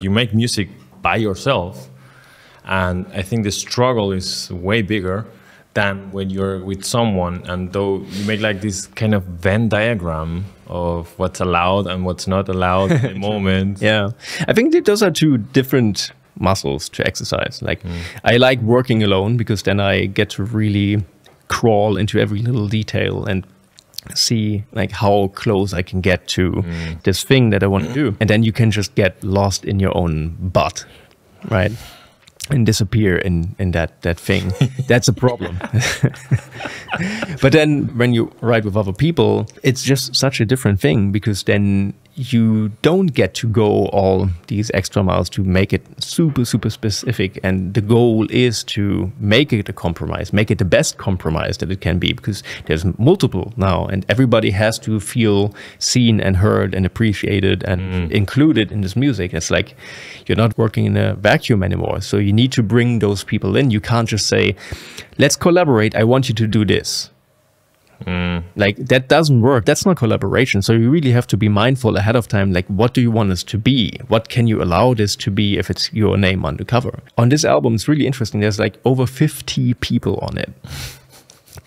You make music by yourself, and I think the struggle is way bigger than when you're with someone, and though you make like this kind of Venn diagram of what's allowed and what's not allowed at the moment. Yeah, I think those are two different muscles to exercise. Like I like working alone because then I get to really crawl into every little detail and see like how close I can get to this thing that I want to do. And then you can just get lost in your own butt, right? And disappear in that thing. That's a problem. But then when you write with other people, it's just such a different thing, because then you don't get to go all these extra miles to make it super, super specific. And the goal is to make it a compromise, make it the best compromise that it can be, because there's multiple now and everybody has to feel seen and heard and appreciated and included in this music. It's like you're not working in a vacuum anymore. So you need to bring those people in. You can't just say, let's collaborate. I want you to do this. Like that doesn't work. That's not collaboration. So you really have to be mindful ahead of time. Like, what do you want us to be? What can you allow this to be if it's your name on the cover? On this album, it's really interesting. There's like over 50 people on it.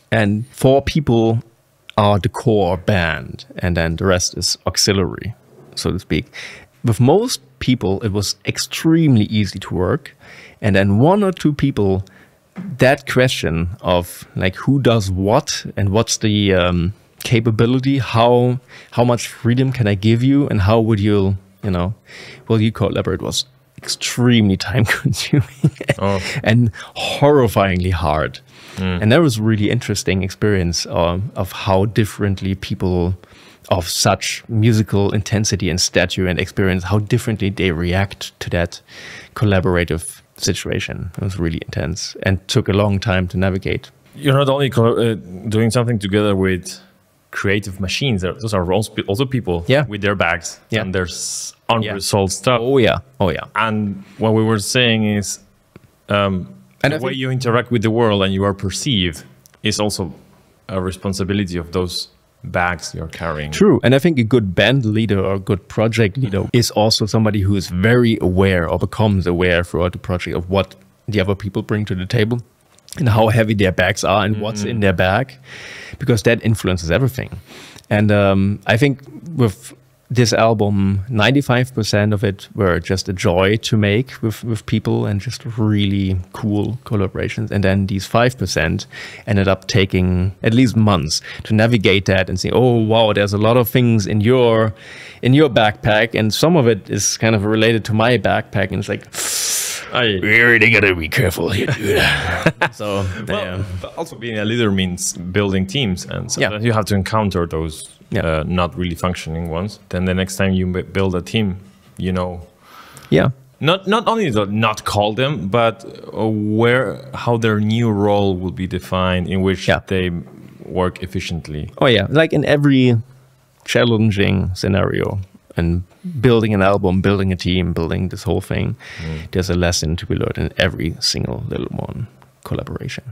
And 4 people are the core band. And then the rest is auxiliary, so to speak. With most people, it was extremely easy to work. And then 1 or 2 people, that question of like who does what and what's the capability, how much freedom can I give you, and how would you you collaborate, was extremely time consuming and horrifyingly hard. And that was a really interesting experience of how differently people of such musical intensity and stature and experience, how differently they react to that collaborative situation. It was really intense and took a long time to navigate. You're not only doing something together with creative machines. Those are also people with their bags and there's unresolved stuff. Oh yeah. And what we were saying is the way you interact with the world and you are perceived is also a responsibility of those bags you're carrying. True. And I think a good band leader or a good project leader is also somebody who is very aware or becomes aware throughout the project of what the other people bring to the table and how heavy their bags are and what's in their bag, because that influences everything. And I think with this album, 95% of it were just a joy to make with people and just really cool collaborations. And then these 5% ended up taking at least months to navigate that and say, oh, wow, there's a lot of things in your backpack. And some of it is kind of related to my backpack. And it's like, we really gotta be careful here, dude. So, but also being a leader means building teams. And sometimes you have to encounter those not really functioning ones. Then the next time you build a team, not only to not call them, but how their new role will be defined, in which they work efficiently. Oh yeah, like in every challenging scenario and building an album, building a team, building this whole thing, there's a lesson to be learned in every single little one collaboration.